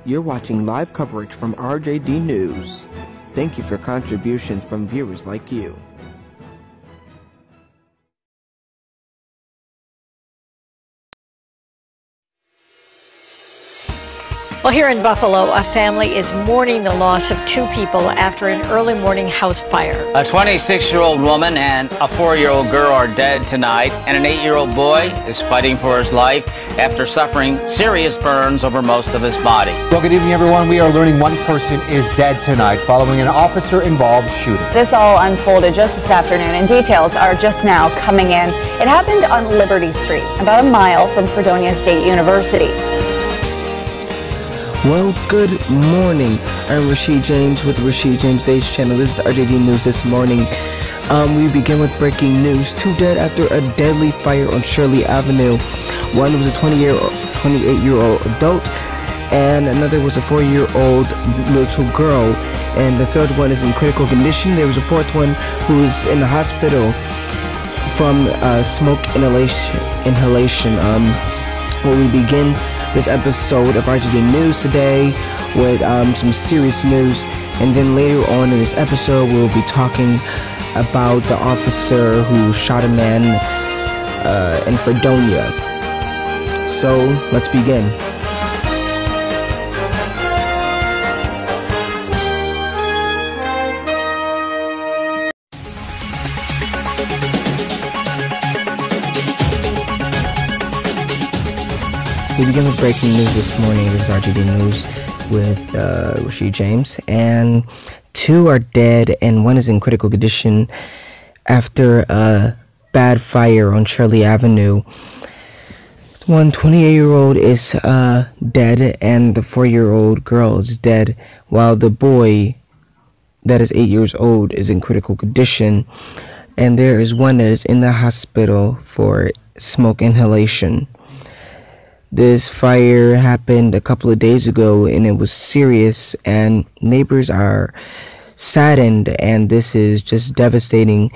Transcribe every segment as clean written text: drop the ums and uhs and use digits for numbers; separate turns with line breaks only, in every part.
You're watching live coverage from RJD News. Thank you for contributions from viewers like you.
Well, here in Buffalo, a family is mourning the loss of two people after an early morning house fire.
A 26-year-old woman and a 4-year-old girl are dead tonight, and an 8-year-old boy is fighting for his life after suffering serious burns over most of his body.
Well, good evening, everyone. We are learning one person is dead tonight following an officer-involved shooting.
This all unfolded just this afternoon, and details are just now coming in. It happened on Liberty Street, about a mile from Fredonia State University.
Well, good morning. I'm Rashid James with the Rashid James Days channel. This is RJD News this morning. We begin with breaking news. Two dead after a deadly fire on Shirley Avenue. One was a 28-year-old adult, and another was a 4-year-old little girl. And the third one is in critical condition. There was a fourth one who is in the hospital from smoke inhalation. We begin this episode of RJD News today with some serious news, and then later on in this episode we'll be talking about the officer who shot a man in Fredonia. So let's begin. We begin with breaking news this morning. This is RJD News with Rashid James. And two are dead and one is in critical condition after a bad fire on Shirley Avenue. One 28-year-old is dead and the 4-year-old girl is dead, while the boy that is 8 years old is in critical condition. And there is one that is in the hospital for smoke inhalation. This fire happened a couple of days ago and it was serious, and neighbors are saddened, and this is just devastating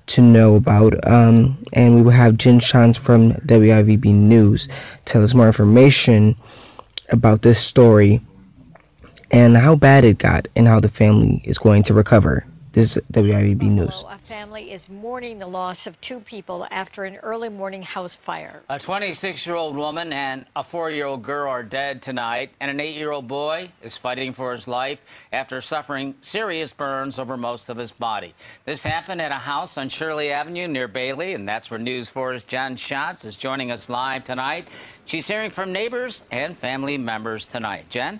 to know about. And we will have Jen Shantz from WIVB News tell us more information about this story and how bad it got and how the family is going to recover. This is WIVB News.
A family is mourning the loss of two people after an early morning house fire.
A 26-year-old woman and a 4-year-old girl are dead tonight, and an 8-year-old boy is fighting for his life after suffering serious burns over most of his body. This happened at a house on Shirley Avenue near Bailey, and that's where News 4's Jen Shantz is joining us live tonight. She's hearing from neighbors and family members tonight. Jen?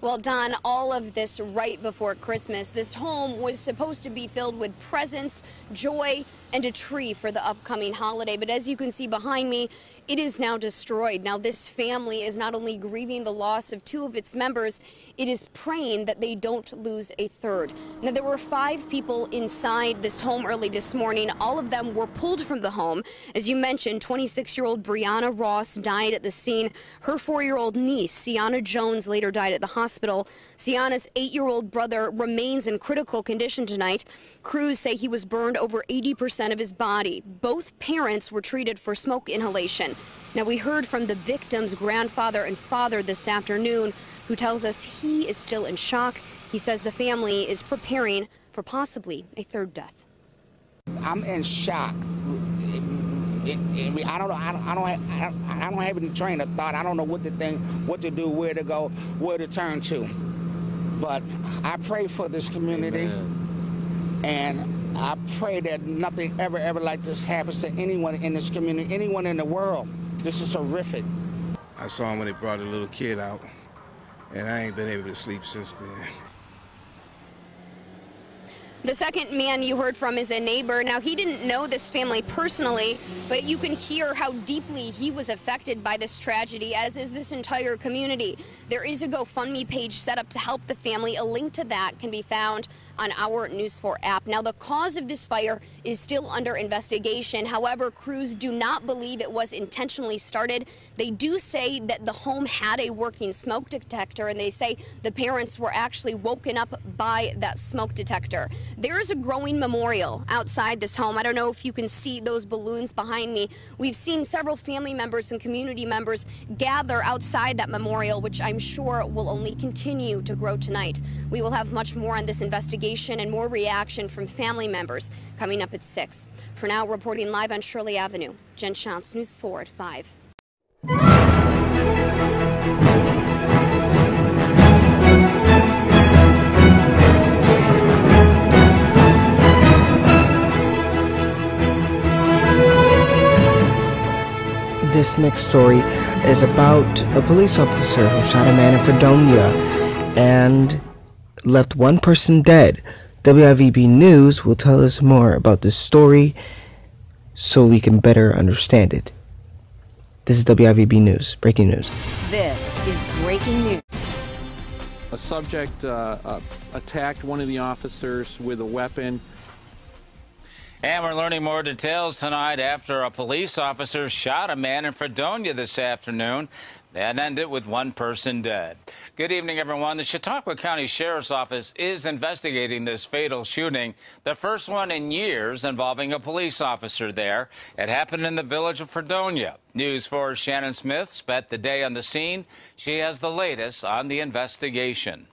Well, Don, all of this right before Christmas. This home was supposed to be filled with presents, joy, and a tree for the upcoming holiday. But as you can see behind me, it is now destroyed. Now, this family is not only grieving the loss of two of its members, it is praying that they don't lose a third. Now, there were 5 people inside this home early this morning. All of them were pulled from the home. As you mentioned, 26-year-old Brianna Ross died at the scene. Her 4-year-old niece, Sienna Jones, later died at the hospital. Sienna's 8-year-old brother remains in critical condition tonight. Crews say he was burned over 80% of his body. Both parents were treated for smoke inhalation. Now, we heard from the victim's grandfather and father this afternoon, who tells us he is still in shock. He says the family is preparing for possibly a third death.
I'm in shock. I don't have any train of thought. I don't know what to think, what to do, where to go, where to turn to. But I pray for this community. Amen. And I pray that nothing ever like this happens to anyone in this community, anyone in the world. This is horrific.
I saw him when they brought a little kid out, and I ain't been able to sleep since then.
The second man you heard from is a neighbor. Now, he didn't know this family personally, but you can hear how deeply he was affected by this tragedy, as is this entire community. There is a GoFundMe page set up to help the family. A link to that can be found on our News 4 app. Now, the cause of this fire is still under investigation. However, crews do not believe it was intentionally started. They do say that the home had a working smoke detector, and they say the parents were actually woken up by that smoke detector. There is a growing memorial outside this home. I don't know if you can see those balloons behind me. We've seen several family members and community members gather outside that memorial, which I'm sure will only continue to grow tonight. We will have much more on this investigation and more reaction from family members coming up at 6. For now, reporting live on Shirley Avenue, Jen Shantz, News 4 at 5.
This next story is about a police officer who shot a man in Fredonia and left one person dead. WIVB News will tell us more about this story so we can better understand it. This is WIVB News, breaking news.
This is breaking news.
A subject attacked one of the officers with a weapon.
And we're learning more details tonight after a police officer shot a man in Fredonia this afternoon. That ended with one person dead. Good evening, everyone. The Chautauqua County Sheriff's Office is investigating this fatal shooting, the first one in years involving a police officer there. It happened in the village of Fredonia. News 4's Shannon Smith spent the day on the scene. She has the latest on the investigation.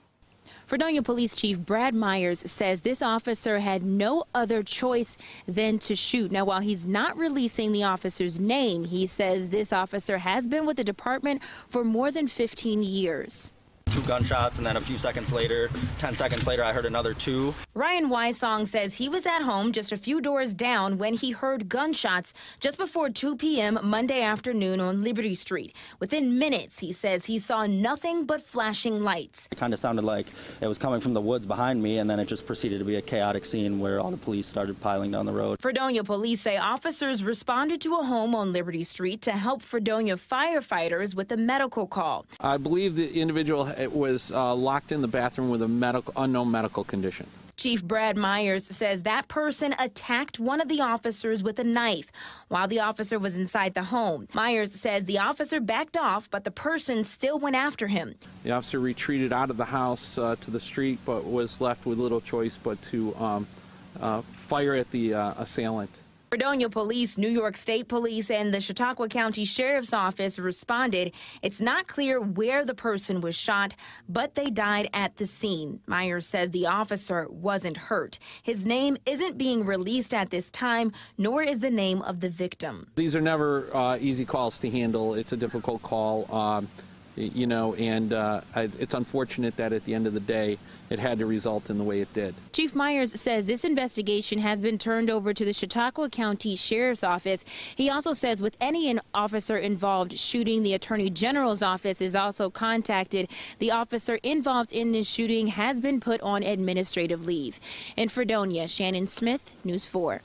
Fredonia Police Chief Brad Myers says this officer had no other choice than to shoot. Now, while he's not releasing the officer's name, he says this officer has been with the department for more than 15 years.
2 gunshots, and then a few seconds later, 10 seconds later, I heard another 2.
Ryan Wysong says he was at home just a few doors down when he heard gunshots just before 2 p.m. Monday afternoon on Liberty Street. Within minutes, he says he saw nothing but flashing lights.
It kind of sounded like it was coming from the woods behind me, and then it just proceeded to be a chaotic scene where all the police started piling down the road.
Fredonia police say officers responded to a home on Liberty Street to help Fredonia firefighters with a medical call.
I believe the individual was locked in the bathroom with a unknown medical condition.
Chief Brad Myers says that person attacked one of the officers with a knife while the officer was inside the home. Myers says the officer backed off, but the person still went after him.
The officer retreated out of the house to the street, but was left with little choice but to fire at the assailant.
Fredonia Police, New York State Police, and the Chautauqua County Sheriff's Office responded. It's not clear where the person was shot, but they died at the scene. Myers says the officer wasn't hurt. His name isn't being released at this time, nor is the name of the victim.
These are never easy calls to handle. It's a difficult call, you know, and it's unfortunate that at the end of the day, it had to result in the way it did.
Chief Myers says this investigation has been turned over to the Chautauqua County Sheriff's Office. He also says with any officer involved shooting, the Attorney General's office is also contacted. The officer involved in this shooting has been put on administrative leave. In Fredonia, Shannon Smith, News 4.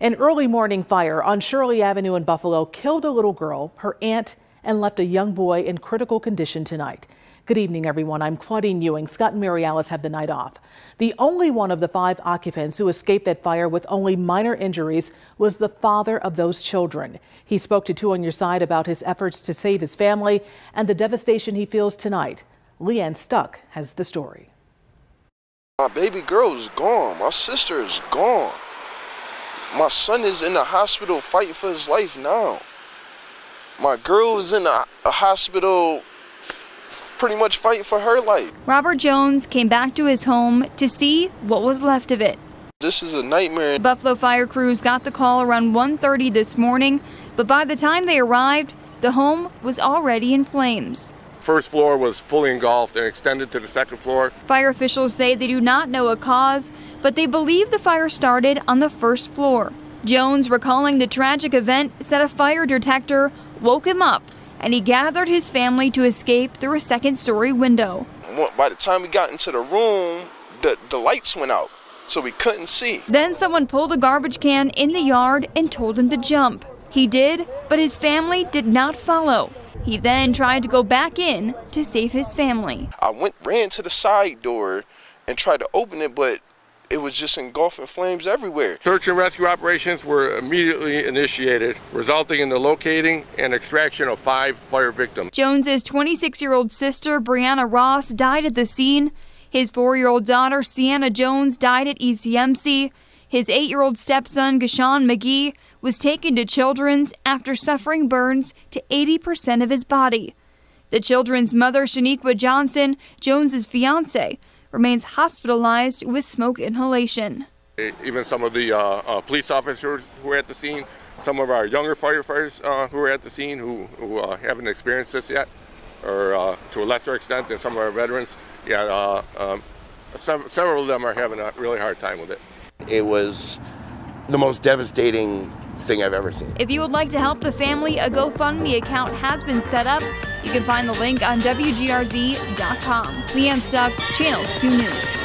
An early morning fire on Shirley Avenue in Buffalo killed a little girl, her aunt, and left a young boy in critical condition tonight. Good evening, everyone. I'm Claudine Ewing. Scott and Mary Alice have the night off. The only one of the 5 occupants who escaped that fire with only minor injuries was the father of those children. He spoke to 2 on Your Side about his efforts to save his family and the devastation he feels tonight. Leanne Stuck has the story.
My baby girl is gone. My sister is gone. My son is in the hospital fighting for his life now. My girl is in a hospital pretty much fighting for her life.
Robert Jones came back to his home to see what was left of it.
This is a nightmare.
Buffalo fire crews got the call around 1:30 this morning, but by the time they arrived, the home was already in flames.
First floor was fully engulfed and extended to the second floor.
Fire officials say they do not know a cause, but they believe the fire started on the first floor. Jones, recalling the tragic event, said a fire detector woke him up and he gathered his family to escape through a second-story window.
By the time we got into the room, the lights went out, so we couldn't see.
Then someone pulled a garbage can in the yard and told him to jump. He did, but his family did not follow. He then tried to go back in to save his family.
I ran to the side door and tried to open it, but it was just engulfing flames everywhere.
Search and rescue operations were immediately initiated, resulting in the locating and extraction of 5 fire victims.
Jones's 26-year-old sister, Brianna Ross, died at the scene. His 4-year-old daughter, Sienna Jones, died at ECMC. His 8-year-old stepson, Gashawn McGee, was taken to Children's after suffering burns to 80% of his body. The children's mother, Shaniqua Johnson, Jones's fiance, remains hospitalized with smoke inhalation.
Even some of the police officers who were at the scene, some of our younger firefighters who were at the scene who haven't experienced this yet, or to a lesser extent than some of our veterans, several of them are having a really hard time with it.
It was the most devastating thing I've ever seen.
If you would like to help the family, a GoFundMe account has been set up. You can find the link on WGRZ.com. Leanne Stuck, Channel 2 News.